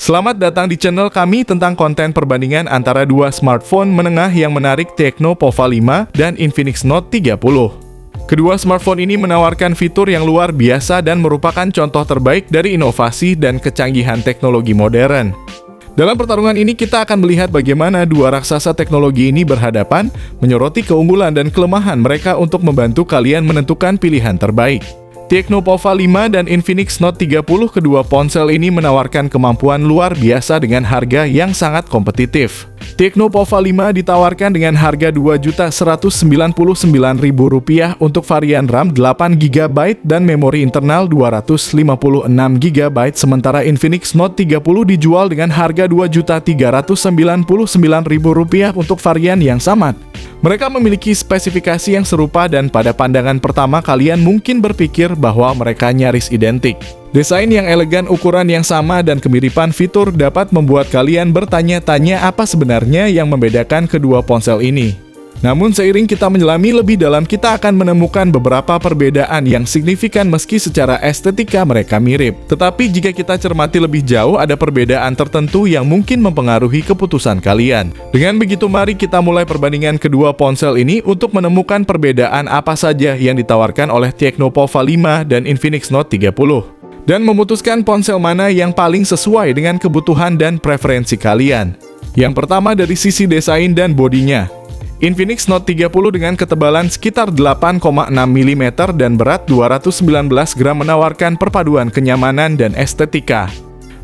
Selamat datang di channel kami tentang konten perbandingan antara dua smartphone menengah yang menarik, Tecno Pova 5 dan Infinix Note 30. Kedua smartphone ini menawarkan fitur yang luar biasa dan merupakan contoh terbaik dari inovasi dan kecanggihan teknologi modern. Dalam pertarungan ini kita akan melihat bagaimana dua raksasa teknologi ini berhadapan, menyoroti keunggulan dan kelemahan mereka untuk membantu kalian menentukan pilihan terbaik. Tecno Pova 5 dan Infinix Note 30, kedua ponsel ini menawarkan kemampuan luar biasa dengan harga yang sangat kompetitif. Tecno Pova 5 ditawarkan dengan harga Rp2.199.000 untuk varian RAM 8GB dan memori internal 256GB, sementara Infinix Note 30 dijual dengan harga Rp2.399.000 untuk varian yang sama. Mereka memiliki spesifikasi yang serupa dan pada pandangan pertama kalian mungkin berpikir bahwa mereka nyaris identik. Desain yang elegan, ukuran yang sama, dan kemiripan fitur dapat membuat kalian bertanya-tanya apa sebenarnya yang membedakan kedua ponsel ini. Namun seiring kita menyelami lebih dalam, kita akan menemukan beberapa perbedaan yang signifikan meski secara estetika mereka mirip. Tetapi jika kita cermati lebih jauh, ada perbedaan tertentu yang mungkin mempengaruhi keputusan kalian. Dengan begitu, mari kita mulai perbandingan kedua ponsel ini untuk menemukan perbedaan apa saja yang ditawarkan oleh Tecno Pova 5 dan Infinix Note 30. Dan memutuskan ponsel mana yang paling sesuai dengan kebutuhan dan preferensi kalian. Yang pertama dari sisi desain dan bodinya. Infinix Note 30 dengan ketebalan sekitar 8,6 mm dan berat 219 gram menawarkan perpaduan kenyamanan dan estetika.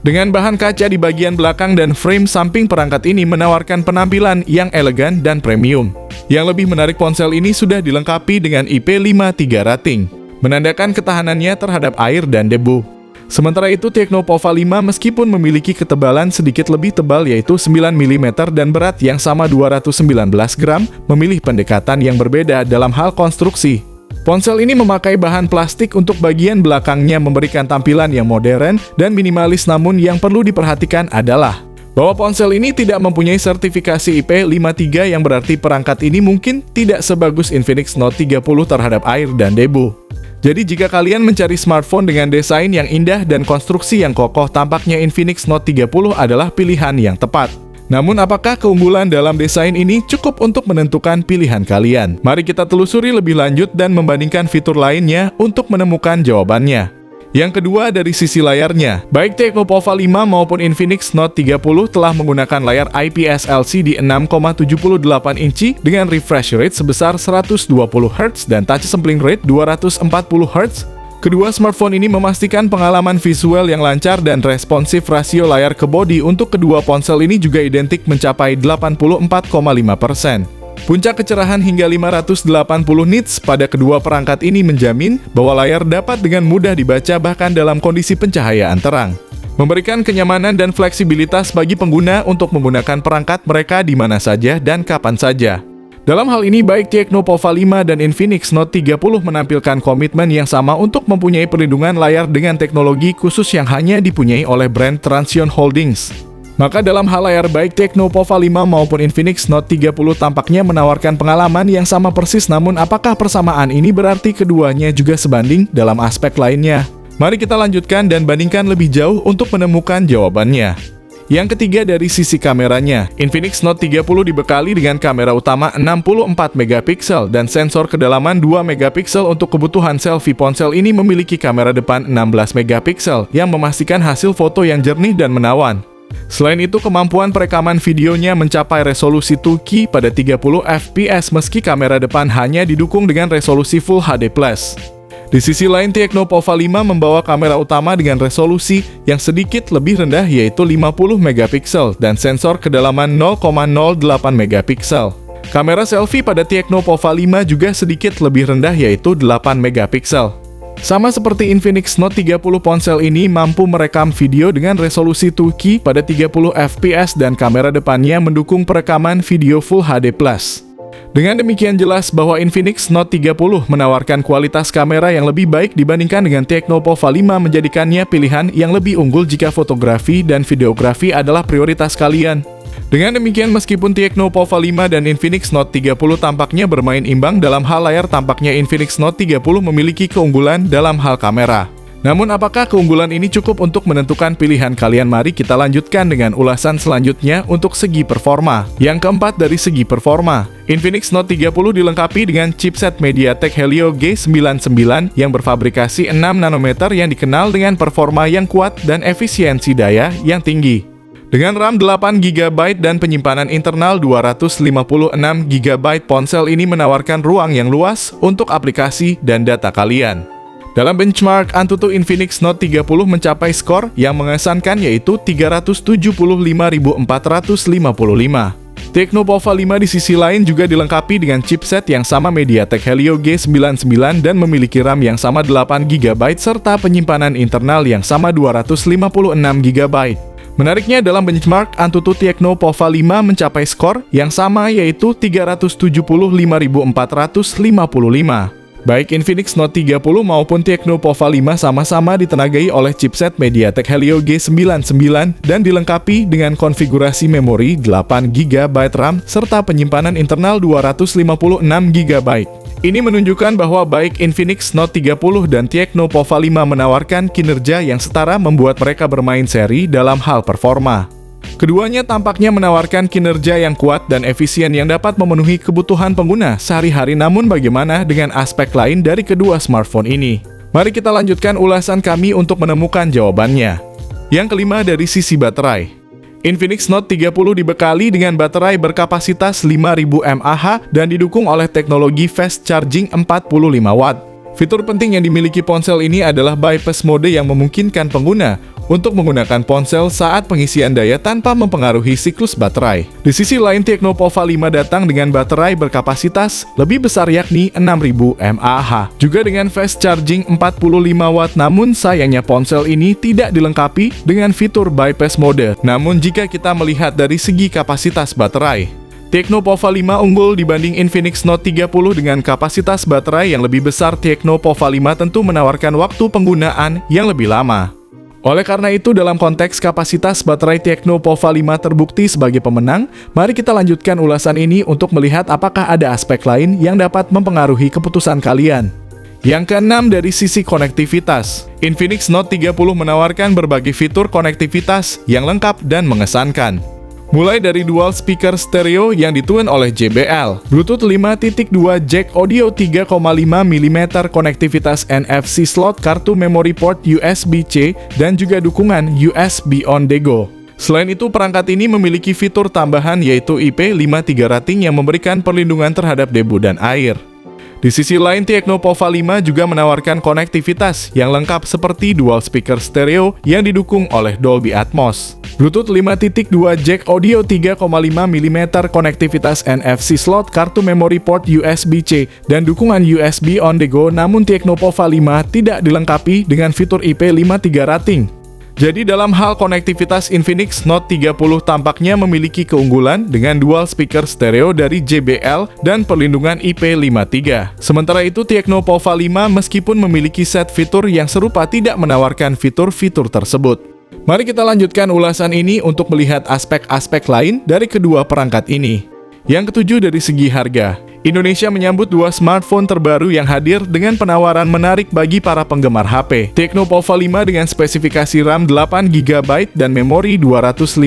Dengan bahan kaca di bagian belakang dan frame samping, perangkat ini menawarkan penampilan yang elegan dan premium. Yang lebih menarik, ponsel ini sudah dilengkapi dengan IP53 rating, menandakan ketahanannya terhadap air dan debu. Sementara itu, Tecno Pova 5 meskipun memiliki ketebalan sedikit lebih tebal yaitu 9 mm dan berat yang sama 219 gram, memilih pendekatan yang berbeda dalam hal konstruksi. Ponsel ini memakai bahan plastik untuk bagian belakangnya, memberikan tampilan yang modern dan minimalis, namun yang perlu diperhatikan adalah bahwa ponsel ini tidak mempunyai sertifikasi IP53 yang berarti perangkat ini mungkin tidak sebagus Infinix Note 30 terhadap air dan debu. Jadi jika kalian mencari smartphone dengan desain yang indah dan konstruksi yang kokoh, tampaknya Infinix Note 30 adalah pilihan yang tepat. Namun apakah keunggulan dalam desain ini cukup untuk menentukan pilihan kalian? Mari kita telusuri lebih lanjut dan membandingkan fitur lainnya untuk menemukan jawabannya. Yang kedua dari sisi layarnya, baik Tecno Pova 5 maupun Infinix Note 30 telah menggunakan layar IPS LCD 6,78 inci dengan refresh rate sebesar 120Hz dan touch sampling rate 240Hz. Kedua smartphone ini memastikan pengalaman visual yang lancar dan responsif. Rasio layar ke bodi untuk kedua ponsel ini juga identik mencapai 84,5%. Puncak kecerahan hingga 580 nits pada kedua perangkat ini menjamin bahwa layar dapat dengan mudah dibaca bahkan dalam kondisi pencahayaan terang, memberikan kenyamanan dan fleksibilitas bagi pengguna untuk menggunakan perangkat mereka di mana saja dan kapan saja. Dalam hal ini, baik Tecno Pova 5 dan Infinix Note 30 menampilkan komitmen yang sama untuk mempunyai perlindungan layar dengan teknologi khusus yang hanya dipunyai oleh brand Transsion Holdings. Maka dalam hal layar, baik Tecno Pova 5 maupun Infinix Note 30 tampaknya menawarkan pengalaman yang sama persis, namun apakah persamaan ini berarti keduanya juga sebanding dalam aspek lainnya? Mari kita lanjutkan dan bandingkan lebih jauh untuk menemukan jawabannya. Yang ketiga dari sisi kameranya, Infinix Note 30 dibekali dengan kamera utama 64MP dan sensor kedalaman 2MP untuk kebutuhan selfie. Ponsel ini memiliki kamera depan 16MP yang memastikan hasil foto yang jernih dan menawan. Selain itu, kemampuan perekaman videonya mencapai resolusi 2K pada 30fps meski kamera depan hanya didukung dengan resolusi Full HD+. Di sisi lain, Tecno Pova 5 membawa kamera utama dengan resolusi yang sedikit lebih rendah yaitu 50MP dan sensor kedalaman 0,08MP. Kamera selfie pada Tecno Pova 5 juga sedikit lebih rendah yaitu 8MP. Sama seperti Infinix Note 30, ponsel ini mampu merekam video dengan resolusi 2K pada 30fps dan kamera depannya mendukung perekaman video Full HD+. Dengan demikian jelas bahwa Infinix Note 30 menawarkan kualitas kamera yang lebih baik dibandingkan dengan Tecno Pova 5, menjadikannya pilihan yang lebih unggul jika fotografi dan videografi adalah prioritas kalian. Dengan demikian, meskipun Tecno Pova 5 dan Infinix Note 30 tampaknya bermain imbang dalam hal layar, tampaknya Infinix Note 30 memiliki keunggulan dalam hal kamera. Namun apakah keunggulan ini cukup untuk menentukan pilihan kalian? Mari kita lanjutkan dengan ulasan selanjutnya untuk segi performa. Yang keempat dari segi performa, Infinix Note 30 dilengkapi dengan chipset MediaTek Helio G99 yang berfabrikasi 6 nanometer yang dikenal dengan performa yang kuat dan efisiensi daya yang tinggi. Dengan RAM 8 GB dan penyimpanan internal 256 GB, ponsel ini menawarkan ruang yang luas untuk aplikasi dan data kalian. Dalam benchmark Antutu, Infinix Note 30 mencapai skor yang mengesankan, yaitu 375.455. Tecno Pova 5 di sisi lain juga dilengkapi dengan chipset yang sama MediaTek Helio G99 dan memiliki RAM yang sama 8 GB serta penyimpanan internal yang sama 256 GB. Menariknya, dalam benchmark Antutu, Tecno Pova 5 mencapai skor yang sama, yaitu 375.455. Baik Infinix Note 30 maupun Tecno Pova 5 sama-sama ditenagai oleh chipset MediaTek Helio G99 dan dilengkapi dengan konfigurasi memori 8 GB RAM serta penyimpanan internal 256 GB. Ini menunjukkan bahwa baik Infinix Note 30 dan Tecno Pova 5 menawarkan kinerja yang setara, membuat mereka bermain seri dalam hal performa. Keduanya tampaknya menawarkan kinerja yang kuat dan efisien yang dapat memenuhi kebutuhan pengguna sehari-hari. Namun bagaimana dengan aspek lain dari kedua smartphone ini? Mari kita lanjutkan ulasan kami untuk menemukan jawabannya. Yang kelima dari sisi baterai. Infinix Note 30 dibekali dengan baterai berkapasitas 5000 mAh dan didukung oleh teknologi fast charging 45 watt. Fitur penting yang dimiliki ponsel ini adalah bypass mode yang memungkinkan pengguna untuk menggunakan ponsel saat pengisian daya tanpa mempengaruhi siklus baterai. Di sisi lain, Tecno Pova 5 datang dengan baterai berkapasitas lebih besar, yakni 6000 mAh. Juga dengan fast charging 45 watt, namun sayangnya ponsel ini tidak dilengkapi dengan fitur bypass mode. Namun jika kita melihat dari segi kapasitas baterai, Tecno Pova 5 unggul dibanding Infinix Note 30 dengan kapasitas baterai yang lebih besar. Tecno Pova 5 tentu menawarkan waktu penggunaan yang lebih lama. Oleh karena itu, dalam konteks kapasitas baterai, Tecno Pova 5 terbukti sebagai pemenang. Mari kita lanjutkan ulasan ini untuk melihat apakah ada aspek lain yang dapat mempengaruhi keputusan kalian. Yang keenam dari sisi konektivitas. Infinix Note 30 menawarkan berbagai fitur konektivitas yang lengkap dan mengesankan. Mulai dari dual speaker stereo yang ditune oleh JBL, Bluetooth 5.2, jack audio 3,5 mm, konektivitas NFC slot, kartu memory port USB-C, dan juga dukungan USB on the go. Selain itu, perangkat ini memiliki fitur tambahan, yaitu IP53 rating yang memberikan perlindungan terhadap debu dan air. Di sisi lain, Tecno Pova 5 juga menawarkan konektivitas yang lengkap seperti dual speaker stereo yang didukung oleh Dolby Atmos, Bluetooth 5.2, jack audio 3,5 mm, konektivitas NFC slot, kartu memory port USB-C, dan dukungan USB on the go. Namun Tecno Pova 5 tidak dilengkapi dengan fitur IP53 rating. Jadi dalam hal konektivitas, Infinix Note 30 tampaknya memiliki keunggulan dengan dual speaker stereo dari JBL dan perlindungan IP53. Sementara itu, Tecno Pova 5 meskipun memiliki set fitur yang serupa tidak menawarkan fitur-fitur tersebut. Mari kita lanjutkan ulasan ini untuk melihat aspek-aspek lain dari kedua perangkat ini. Yang ketujuh dari segi harga. Indonesia menyambut dua smartphone terbaru yang hadir dengan penawaran menarik bagi para penggemar HP. Tecno Pova 5 dengan spesifikasi RAM 8 GB dan memori 256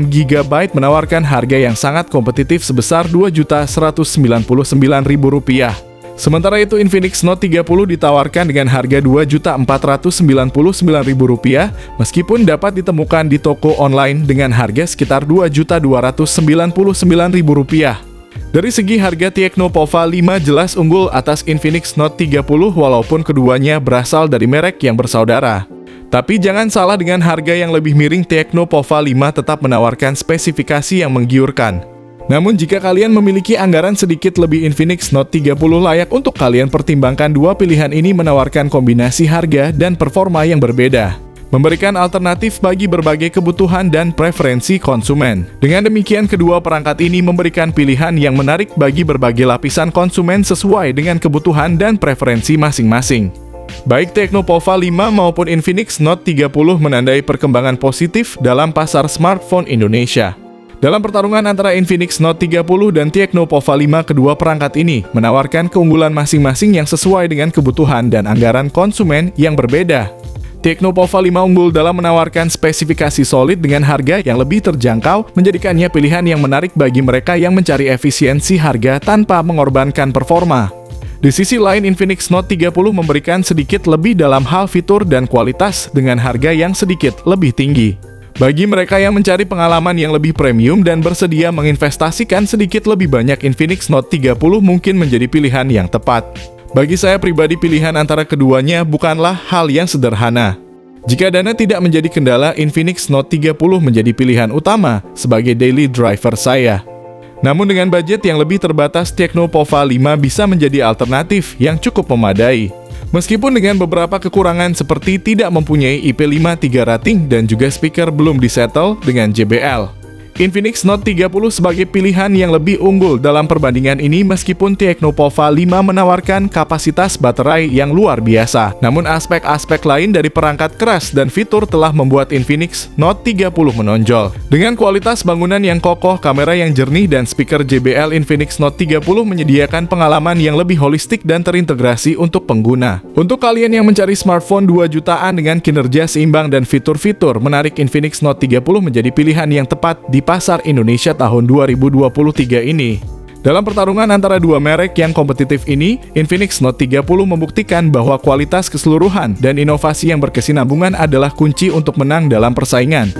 GB menawarkan harga yang sangat kompetitif sebesar Rp2.199.000. Sementara itu, Infinix Note 30 ditawarkan dengan harga Rp2.499.000 meskipun dapat ditemukan di toko online dengan harga sekitar Rp2.299.000. Dari segi harga, Tecno Pova 5 jelas unggul atas Infinix Note 30 walaupun keduanya berasal dari merek yang bersaudara. Tapi jangan salah, dengan harga yang lebih miring, Tecno Pova 5 tetap menawarkan spesifikasi yang menggiurkan. Namun jika kalian memiliki anggaran sedikit lebih, Infinix Note 30 layak untuk kalian pertimbangkan. Dua pilihan ini menawarkan kombinasi harga dan performa yang berbeda, memberikan alternatif bagi berbagai kebutuhan dan preferensi konsumen. Dengan demikian, kedua perangkat ini memberikan pilihan yang menarik bagi berbagai lapisan konsumen sesuai dengan kebutuhan dan preferensi masing-masing. Baik Tecno Pova 5 maupun Infinix Note 30 menandai perkembangan positif dalam pasar smartphone Indonesia. Dalam pertarungan antara Infinix Note 30 dan Tecno Pova 5, kedua perangkat ini menawarkan keunggulan masing-masing yang sesuai dengan kebutuhan dan anggaran konsumen yang berbeda. Tecno Pova 5 unggul dalam menawarkan spesifikasi solid dengan harga yang lebih terjangkau, menjadikannya pilihan yang menarik bagi mereka yang mencari efisiensi harga tanpa mengorbankan performa. Di sisi lain, Infinix Note 30 memberikan sedikit lebih dalam hal fitur dan kualitas dengan harga yang sedikit lebih tinggi. Bagi mereka yang mencari pengalaman yang lebih premium dan bersedia menginvestasikan sedikit lebih banyak, Infinix Note 30 mungkin menjadi pilihan yang tepat. Bagi saya pribadi, pilihan antara keduanya bukanlah hal yang sederhana. Jika dana tidak menjadi kendala, Infinix Note 30 menjadi pilihan utama sebagai daily driver saya. Namun dengan budget yang lebih terbatas, Tecno Pova 5 bisa menjadi alternatif yang cukup memadai. Meskipun dengan beberapa kekurangan seperti tidak mempunyai IP53 rating dan juga speaker belum disettle dengan JBL. Infinix Note 30 sebagai pilihan yang lebih unggul dalam perbandingan ini, meskipun Tecno Pova 5 menawarkan kapasitas baterai yang luar biasa. Namun aspek-aspek lain dari perangkat keras dan fitur telah membuat Infinix Note 30 menonjol. Dengan kualitas bangunan yang kokoh, kamera yang jernih, dan speaker JBL, Infinix Note 30 menyediakan pengalaman yang lebih holistik dan terintegrasi untuk pengguna. Untuk kalian yang mencari smartphone 2 jutaan dengan kinerja seimbang dan fitur-fitur menarik, Infinix Note 30 menjadi pilihan yang tepat di pasar Indonesia tahun 2023 ini. Dalam pertarungan antara dua merek yang kompetitif ini, Infinix Note 30 membuktikan bahwa kualitas keseluruhan dan inovasi yang berkesinambungan adalah kunci untuk menang dalam persaingan.